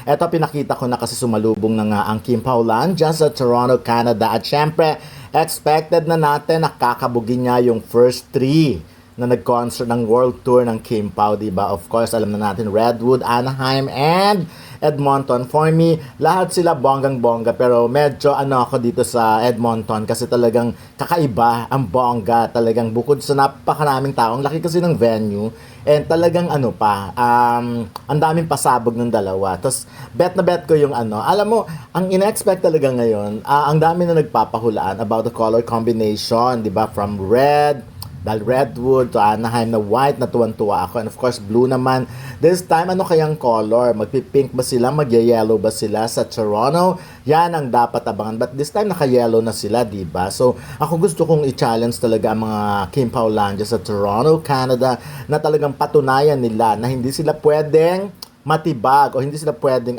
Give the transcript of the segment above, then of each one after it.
Eto, pinakita ko na kasi sumalubong na nga ang Kim Paulan dyan sa Toronto, Canada. At syempre, expected na natin nakakabugin niya yung first three na nag-concert ng world tour ng Kim Pao, diba? Of course, alam na natin, Redwood, Anaheim, and Edmonton. For me, lahat sila bonggang-bongga, pero medyo ako dito sa Edmonton kasi talagang kakaiba ang bongga. Talagang bukod sa napakaraming tao, ang laki kasi ng venue, and talagang ang daming pasabog ng dalawa. Tapos, bet na bet ko yung alam mo, ang ina-expect talaga ngayon, ang dami na nagpapahulaan about the color combination, di ba? From red, dahil Redwood to Anaheim na white, na tuwan-tuwa ako. And of course, blue naman. This time, ano kayang color? Magpipink ba sila? Magye-yellow ba sila sa Toronto? Yan ang dapat abangan. But this time, naka-yellow na sila, diba? So, ako gusto kong i-challenge talaga ang mga Kim Paulandia sa Toronto, Canada, na talagang patunayan nila na hindi sila pwedeng matibag o hindi sila pwedeng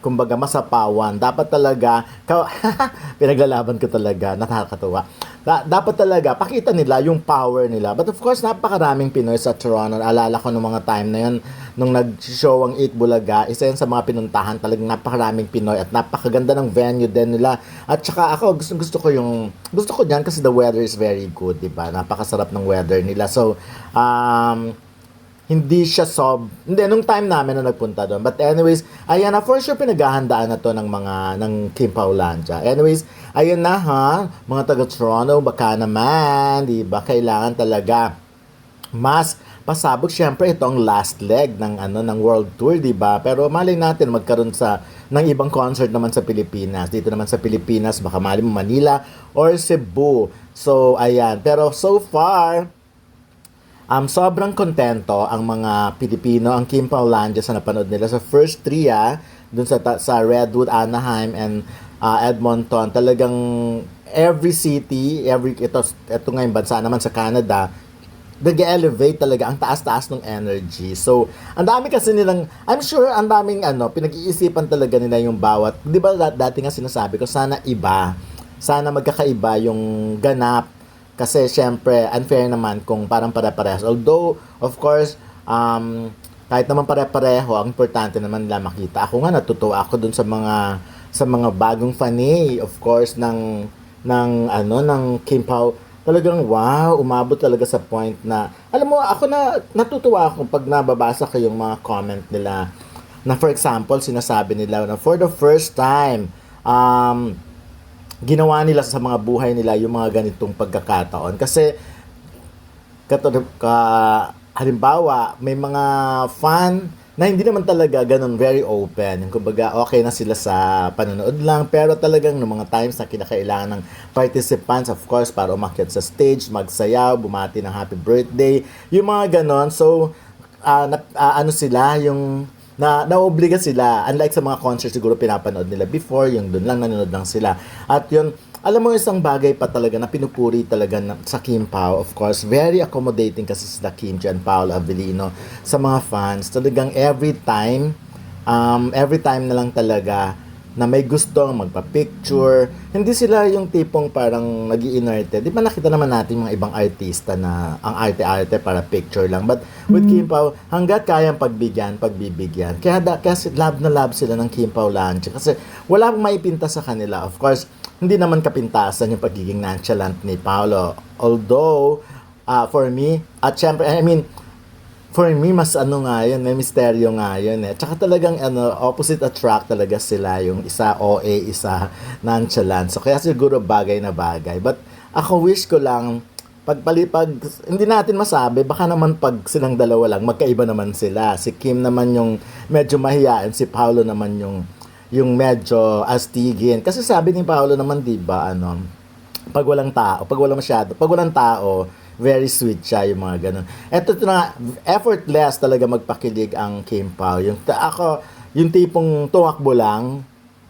kumbaga masapawan. Dapat talaga pinaglalaban ko talaga, nakakatuwa. Dapat talaga pakita nila yung power nila. But of course, napakaraming Pinoy sa Toronto. Alala ko nung mga time na yun, nung nag-show ang Eat Bulaga, isa yun sa mga pinuntahan, talagang napakaraming Pinoy at napakaganda ng venue din nila. At saka ako, gusto ko dyan kasi the weather is very good, diba? Napakasarap ng weather nila. So, hindi siya nung time namin na nagpunta doon. But anyways, ayan na, for sure pinaghahandaan na to ng Kim Paulandia. Anyways, ayun na mga taga Toronto, baka naman, di ba, kailangan talaga mas pasabog. Syempre, ito ang last leg ng world tour, di ba? Pero malay natin magkaroon ng ibang concert naman sa Pilipinas. Dito naman sa Pilipinas, baka malay mo Manila or Cebu. So, ayan. Pero so far, sobrang kontento ang mga Pilipino, ang Kim Paulandia sa napanood nila sa first three dun sa Redwood, Anaheim, and Edmonton. Talagang every city, ito nga yung bansa naman sa Canada, nag-elevate talaga, ang taas-taas ng energy. So, ang dami kasi nilang, I'm sure, ang daming pinag-iisipan talaga nila yung bawat, di ba dati nga sinasabi ko, sana magkakaiba yung ganap. Kasi syempre, unfair naman kung parang pare-parehas. Although, of course, kahit naman pare-pareho, ang importante naman nila makita. Ako nga, natutuwa ako dun sa mga bagong fanny, of course, ng Kim Pao. Talagang, wow, umabot talaga sa point na, alam mo, ako natutuwa ako pag nababasa ko yung mga comment nila. Na for example, sinasabi nila na for the first time, ginawa nila sa mga buhay nila yung mga ganitong pagkakataon. Kasi, halimbawa, may mga fan na hindi naman talaga ganun very open. Yung kumbaga, okay na sila sa panonood lang, pero talagang ng mga times na kinakailangan ng participants, of course, para umakyat sa stage, magsayaw, bumati ng happy birthday, yung mga ganon. So, sila, yung naobliga sila, unlike sa mga concerts siguro pinapanood nila before, yung doon lang nanonood lang sila. At yun, alam mo, isang bagay pa talaga na pinupuri talaga sa Kim Pao, of course, very accommodating kasi sila Kim and Paolo Avellino sa mga fans. Talagang every time na lang talaga na may gustong magpa-picture. Hindi sila yung tipong parang nag-iinerte. Di ba nakita naman natin mga ibang artista na ang arte-arte para picture lang. But with Kim Pao, hanggat kayang pagbibigyan. Kaya love na love sila ng Kim Paulandia. Kasi wala akong maipinta sa kanila. Of course, hindi naman kapintasan yung pagiging nonchalant ni Paolo. Although, for me, at syempre, for me, mas nga yun, may misteryo nga yun Tsaka talagang opposite attract talaga sila, yung isa OA, isa nonchalant. So kaya siguro bagay na bagay. But ako wish ko lang, pagpalipag, hindi natin masabi, baka naman pag silang dalawa lang, magkaiba naman sila. Si Kim naman yung medyo mahiyain, si Paolo naman yung medyo astigin. Kasi sabi ni Paolo naman, di ba, pag walang tao, very sweet siya, yung mga ganun. Eto na, effortless talaga magpakilig ang Kim Pao. Yung tipong tumakbo lang,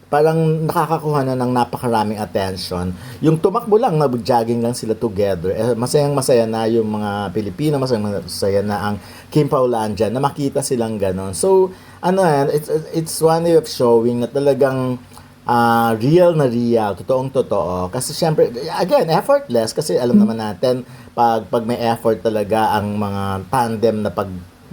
parang nakakakuha na ng napakaraming attention. Yung tumakbo lang, nag-jogging lang sila together. Masayang-masaya na yung mga Pilipino, masayang-masaya na ang Kim Paulandia na makita silang ganon. So, it's one way of showing na talagang real na real, totoong totoo. Kasi syempre, again, effortless kasi alam naman natin pag may effort talaga ang mga tandem na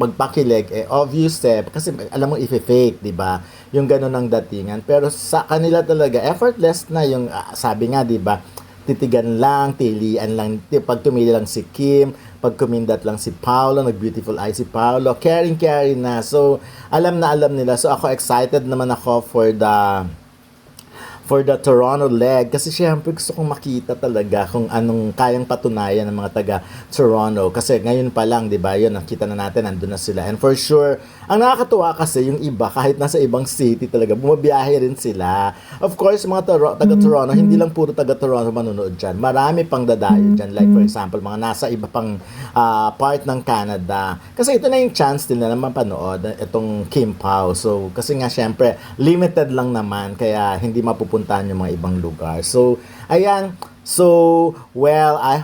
magpakilig, obvious kasi alam mo if-fake, di ba? Yung ganun ang datingan. Pero sa kanila talaga, effortless na yung, sabi nga, di ba? Titigan lang, tilian lang, pag tumili lang si Kim, pag kumindat lang si Paolo, nag-beautiful eye si Paolo, caring na. So, alam na alam nila. So, ako excited naman ako for the Toronto leg kasi syempre gusto kong makita talaga kung anong kayang patunayan ng mga taga Toronto kasi ngayon pa lang 'di ba yun nakita na natin nandun na sila and for sure ang nakakatuwa kasi yung iba kahit nasa ibang city talaga bumabiyahe rin sila of course mga taga Toronto hindi lang puro taga Toronto manonood dyan marami pang dadayo dyan like for example mga nasa iba pang part ng Canada kasi ito na yung chance nila na mapanood itong Kim Pao so kasi nga syempre limited lang naman kaya hindi mapupuntahan yung mga ibang lugar. So, ayan. So, well, I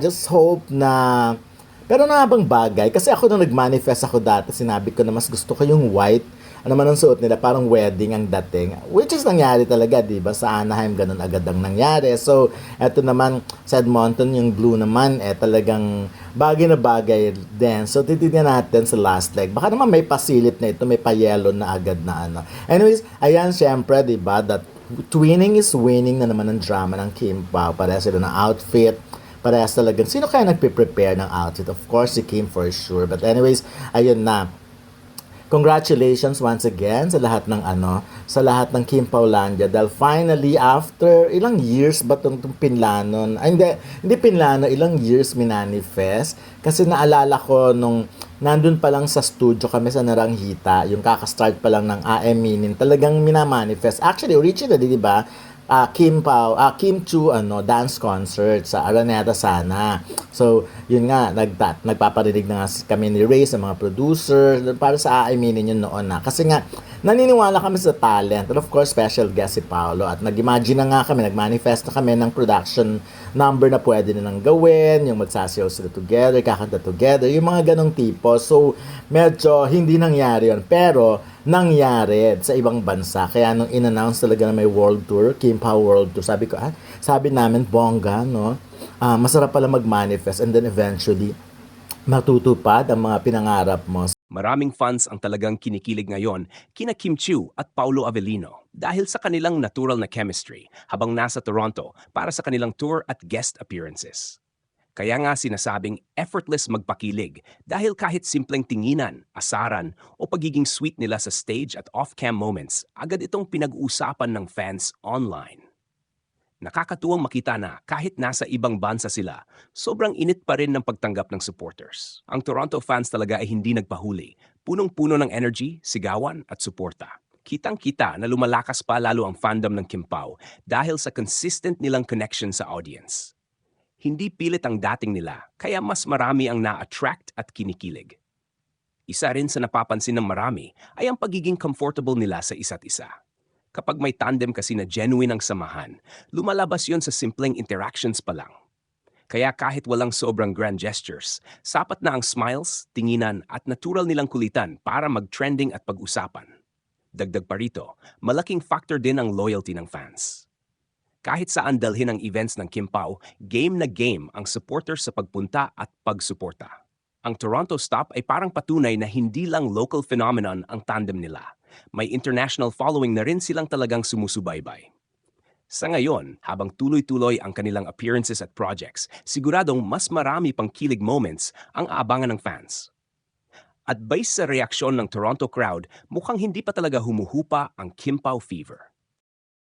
just hope na pero na bang bagay kasi ako nung nag-manifest ako dati, sinabi ko na mas gusto ko yung white. Ano man ang suot nila, parang wedding ang dating. Which is nangyari talaga, di ba? Sa Anaheim, ganun agad ang nangyari. So, eto naman, sa Edmonton, yung blue naman, talagang bagay na bagay din. So, titignan natin sa last leg. Baka naman may pasilip na ito, may pa-yellow na agad na ano. Anyways, ayan, syempre, di ba, that twinning is winning na naman ang drama ng Kim Pao. Pareha sila ng outfit. Parehas talagang, sino kaya nagpe-prepare ng outfit? Of course, si Kim for sure. But anyways, ayun na. Congratulations once again sa lahat ng sa lahat ng Kim Paulandia dahil finally after ilang years ba itong pinlano, hindi pinlano, ilang years minanifest kasi naalala ko nung nandun pa lang sa studio kami sa Naranghita, yung kakastart pa lang ng AM Minin, talagang minamanifest. Actually, originally, di ba, Kim Chu dance concert sa Araneta sana. So, yun nga nagpaparinig na nga kami ni Ray sa mga producer para sa aaminin yun noon na. Kasi nga naniniwala kami sa talent. And of course, special guest si Paolo at nag-imagine na nga kami, nag-manifest na kami ng production number na pwede nilang gawin, yung magsasayaw sila together, kakanta together, yung mga ganong tipo. So, medyo hindi nangyari yun. Pero, nangyari sa ibang bansa. Kaya nung in-announce talaga na may world tour, Kim Pao World Tour, sabi namin, bongga, no? Masarap pala mag-manifest and then eventually, matutupad ang mga pinangarap mo. Maraming fans ang talagang kinikilig ngayon kina Kim Chiu at Paulo Avellino dahil sa kanilang natural na chemistry habang nasa Toronto para sa kanilang tour at guest appearances. Kaya nga sinasabing effortless magpakilig dahil kahit simpleng tinginan, asaran o pagiging sweet nila sa stage at off-cam moments, agad itong pinag-uusapan ng fans online. Nakakatuwang makita na kahit nasa ibang bansa sila, sobrang init pa rin ng pagtanggap ng supporters. Ang Toronto fans talaga ay hindi nagpahuli, punong-puno ng energy, sigawan at suporta. Kitang-kita na lumalakas pa lalo ang fandom ng Kim Pao dahil sa consistent nilang connection sa audience. Hindi pilit ang dating nila, kaya mas marami ang na-attract at kinikilig. Isa rin sa napapansin ng marami ay ang pagiging comfortable nila sa isa't isa. Kapag may tandem kasi na genuine ang samahan, lumalabas yon sa simpleng interactions pa lang. Kaya kahit walang sobrang grand gestures, sapat na ang smiles, tinginan at natural nilang kulitan para mag-trending at pag-usapan. Dagdag pa rito, malaking factor din ang loyalty ng fans. Kahit saan dalhin ang events ng Kim Pao, game na game ang supporters sa pagpunta at pagsuporta. Ang Toronto stop ay parang patunay na hindi lang local phenomenon ang tandem nila. May international following na rin silang talagang sumusubaybay. Sa ngayon, habang tuloy-tuloy ang kanilang appearances at projects, siguradong mas marami pang kilig moments ang aabangan ng fans. At based sa reaksyon ng Toronto crowd, mukhang hindi pa talaga humuhupa ang Kim Pao fever.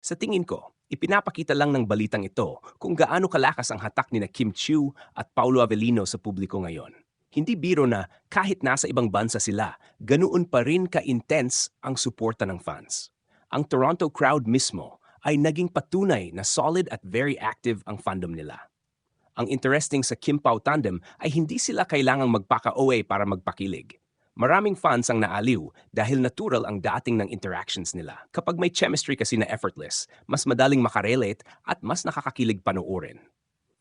Sa tingin ko, ipinapakita lang ng balitang ito kung gaano kalakas ang hatak ni na Kim Chiu at Paulo Avellino sa publiko ngayon. Hindi biro na kahit nasa ibang bansa sila, ganoon pa rin ka-intense ang suporta ng fans. Ang Toronto crowd mismo ay naging patunay na solid at very active ang fandom nila. Ang interesting sa Kim Pao tandem ay hindi sila kailangang magpaka-OA para magpakilig. Maraming fans ang naaliw dahil natural ang dating ng interactions nila. Kapag may chemistry kasi na effortless, mas madaling makarelate at mas nakakakilig panoorin.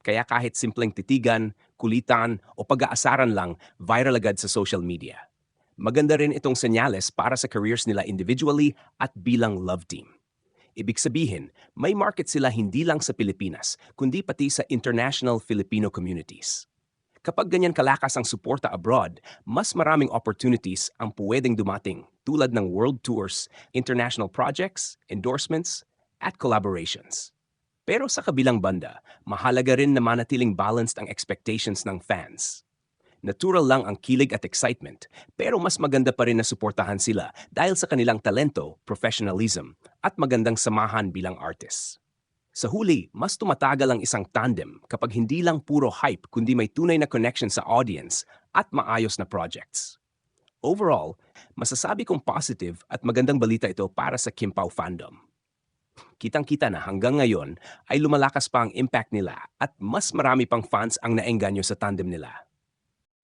Kaya kahit simpleng titigan, kulitan o pag-aasaran lang, viral agad sa social media. Maganda rin itong senyales para sa careers nila individually at bilang love team. Ibig sabihin, may market sila hindi lang sa Pilipinas, kundi pati sa international Filipino communities. Kapag ganyan kalakas ang suporta abroad, mas maraming opportunities ang pwedeng dumating tulad ng world tours, international projects, endorsements, at collaborations. Pero sa kabilang banda, mahalaga rin na manatiling balanced ang expectations ng fans. Natural lang ang kilig at excitement, pero mas maganda pa rin na suportahan sila dahil sa kanilang talento, professionalism, at magandang samahan bilang artists. Sa huli, mas tumatagal ang isang tandem kapag hindi lang puro hype kundi may tunay na connection sa audience at maayos na projects. Overall, masasabi kong positive at magandang balita ito para sa Kim Pao fandom. Kitang-kita na hanggang ngayon ay lumalakas pa ang impact nila at mas marami pang fans ang naengganyo sa tandem nila.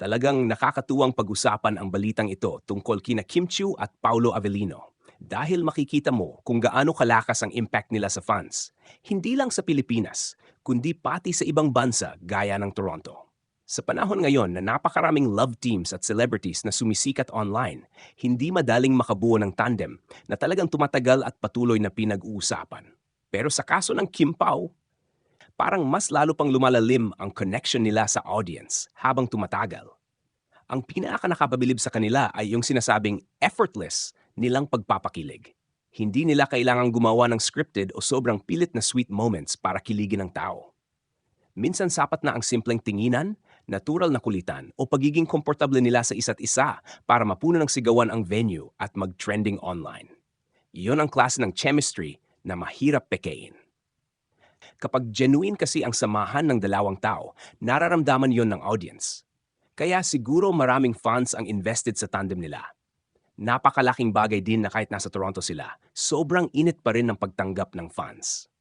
Talagang nakakatuwang pag-usapan ang balitang ito tungkol kina Kim Chiu at Paolo Avellino dahil makikita mo kung gaano kalakas ang impact nila sa fans, hindi lang sa Pilipinas, kundi pati sa ibang bansa gaya ng Toronto. Sa panahon ngayon na napakaraming love teams at celebrities na sumisikat online, hindi madaling makabuo ng tandem na talagang tumatagal at patuloy na pinag-uusapan. Pero sa kaso ng Kim Pao, parang mas lalo pang lumalalim ang connection nila sa audience habang tumatagal. Ang pinaka-nakapabilib sa kanila ay yung sinasabing effortless nilang pagpapakilig. Hindi nila kailangang gumawa ng scripted o sobrang pilit na sweet moments para kiligin ng tao. Minsan sapat na ang simpleng tinginan, natural na kulitan o pagiging komportable nila sa isa't isa para mapuno ng sigawan ang venue at mag-trending online. Iyon ang klase ng chemistry na mahirap pekein. Kapag genuine kasi ang samahan ng dalawang tao, nararamdaman yon ng audience. Kaya siguro maraming fans ang invested sa tandem nila. Napakalaking bagay din na kahit nasa Toronto sila, sobrang init pa rin ng pagtanggap ng fans.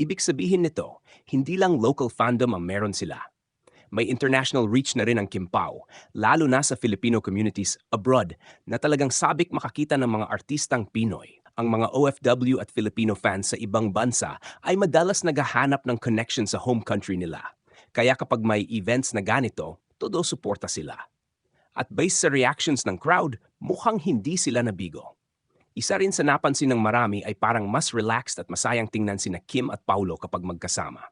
Ibig sabihin nito, hindi lang local fandom ang meron sila. May international reach na rin ang Kim Pao, lalo na sa Filipino communities abroad na talagang sabik makakita ng mga artistang Pinoy. Ang mga OFW at Filipino fans sa ibang bansa ay madalas naghahanap ng connection sa home country nila. Kaya kapag may events na ganito, todo suporta sila. At based sa reactions ng crowd, mukhang hindi sila nabigo. Isa rin sa napansin ng marami ay parang mas relaxed at masayang tingnan sina Kim at Paulo kapag magkasama.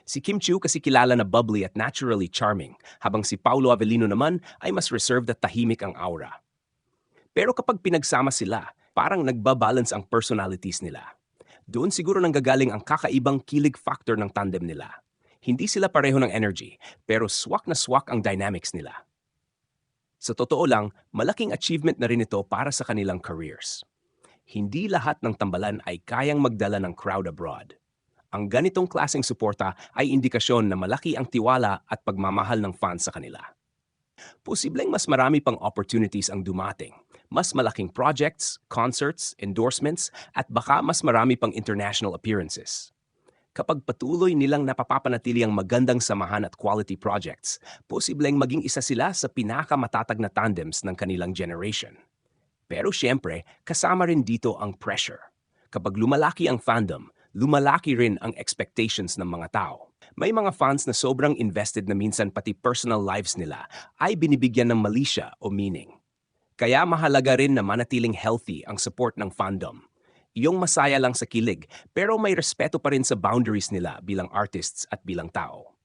Si Kim Chiu kasi kilala na bubbly at naturally charming, habang si Paolo Avellino naman ay mas reserved at tahimik ang aura. Pero kapag pinagsama sila, parang nagbabalance ang personalities nila. Doon siguro nanggagaling ang kakaibang kilig factor ng tandem nila. Hindi sila pareho ng energy, pero swak na swak ang dynamics nila. Sa totoo lang, malaking achievement na rin ito para sa kanilang careers. Hindi lahat ng tambalan ay kayang magdala ng crowd abroad. Ang ganitong klaseng suporta ay indikasyon na malaki ang tiwala at pagmamahal ng fans sa kanila. Posibleng mas marami pang opportunities ang dumating, mas malaking projects, concerts, endorsements, at baka mas marami pang international appearances. Kapag patuloy nilang napapapanatili ang magandang samahan at quality projects, posibleng maging isa sila sa pinakamatatag na tandems ng kanilang generation. Pero syempre, kasama rin dito ang pressure. Kapag lumalaki ang fandom, lumalaki rin ang expectations ng mga tao. May mga fans na sobrang invested na minsan pati personal lives nila ay binibigyan ng mali siya o meaning. Kaya mahalaga rin na manatiling healthy ang support ng fandom. Iyong masaya lang sa kilig pero may respeto pa rin sa boundaries nila bilang artists at bilang tao.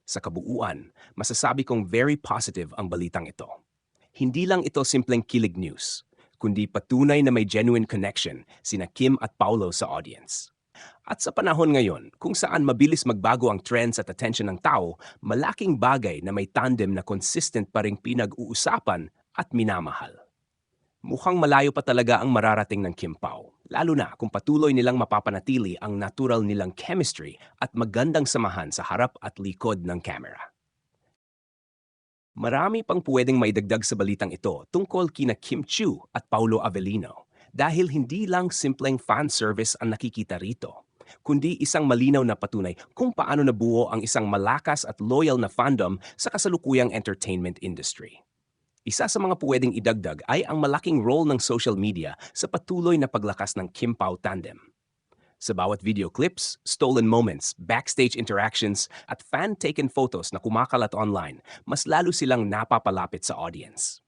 Sa kabuuan, masasabi kong very positive ang balitang ito. Hindi lang ito simpleng kilig news, kundi patunay na may genuine connection sina Kim at Paulo sa audience. At sa panahon ngayon, kung saan mabilis magbago ang trends at attention ng tao, malaking bagay na may tandem na consistent pa ring pinag-uusapan at minamahal. Mukhang malayo pa talaga ang mararating ng Kim Pao, lalo na kung patuloy nilang mapapanatili ang natural nilang chemistry at magandang samahan sa harap at likod ng camera. Marami pang pwedeng maidagdag sa balitang ito tungkol kina Kim Chiu at Paolo Avellino dahil hindi lang simpleng fan service ang nakikita rito, kundi isang malinaw na patunay kung paano nabuo ang isang malakas at loyal na fandom sa kasalukuyang entertainment industry. Isa sa mga pwedeng idagdag ay ang malaking role ng social media sa patuloy na paglakas ng Kim Pao tandem. Sa bawat video clips, stolen moments, backstage interactions, at fan-taken photos na kumakalat online, mas lalo silang napapalapit sa audience.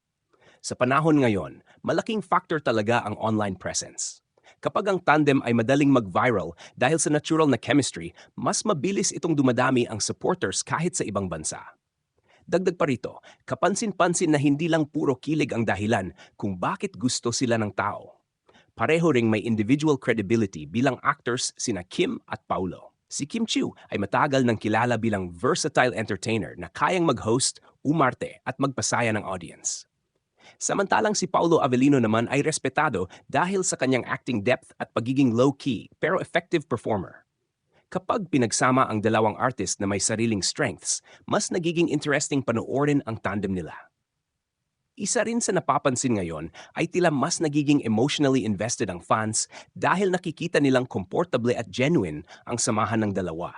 Sa panahon ngayon, malaking factor talaga ang online presence. Kapag ang tandem ay madaling mag-viral dahil sa natural na chemistry, mas mabilis itong dumadami ang supporters kahit sa ibang bansa. Dagdag pa rito, kapansin-pansin na hindi lang puro kilig ang dahilan kung bakit gusto sila ng tao. Pareho ring may individual credibility bilang actors sina Kim at Paulo. Si Kim Chiu ay matagal nang kilala bilang versatile entertainer na kayang mag-host, umarte at magpasaya ng audience. Samantalang si Paulo Avellino naman ay respetado dahil sa kanyang acting depth at pagiging low-key pero effective performer. Kapag pinagsama ang dalawang artist na may sariling strengths, mas nagiging interesting panoorin ang tandem nila. Isa rin sa napapansin ngayon ay tila mas nagiging emotionally invested ang fans dahil nakikita nilang komportable at genuine ang samahan ng dalawa.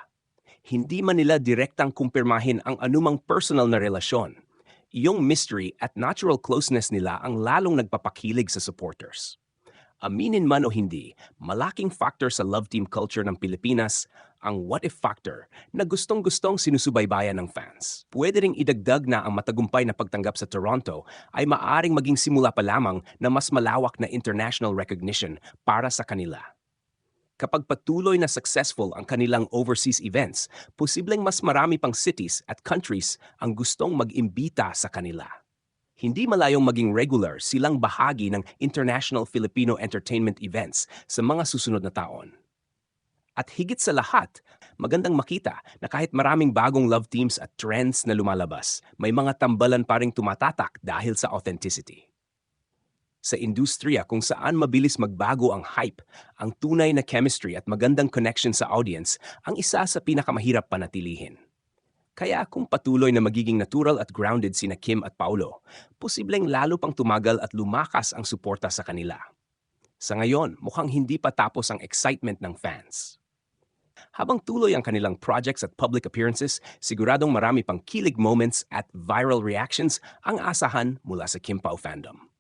Hindi man nila direktang kumpirmahin ang anumang personal na relasyon. Iyong mystery at natural closeness nila ang lalong nagpapakilig sa supporters. Aminin man o hindi, malaking factor sa love team culture ng Pilipinas ang what if factor na gustong-gustong sinusubaybayan ng fans. Pwede ring idagdag na ang matagumpay na pagtanggap sa Toronto ay maaring maging simula pa lamang na mas malawak na international recognition para sa kanila. Kapag patuloy na successful ang kanilang overseas events, posibleng mas marami pang cities at countries ang gustong mag-imbita sa kanila. Hindi malayong maging regular silang bahagi ng international Filipino entertainment events sa mga susunod na taon. At higit sa lahat, magandang makita na kahit maraming bagong love teams at trends na lumalabas, may mga tambalan pa ring tumatatak dahil sa authenticity. Sa industriya kung saan mabilis magbago ang hype, ang tunay na chemistry at magandang connection sa audience ang isa sa pinakamahirap panatilihin. Kaya kung patuloy na magiging natural at grounded sina Kim at Paulo, posibleng lalo pang tumagal at lumakas ang suporta sa kanila. Sa ngayon, mukhang hindi pa tapos ang excitement ng fans. Habang tuloy ang kanilang projects at public appearances, siguradong marami pang kilig moments at viral reactions ang asahan mula sa Kim Pao fandom.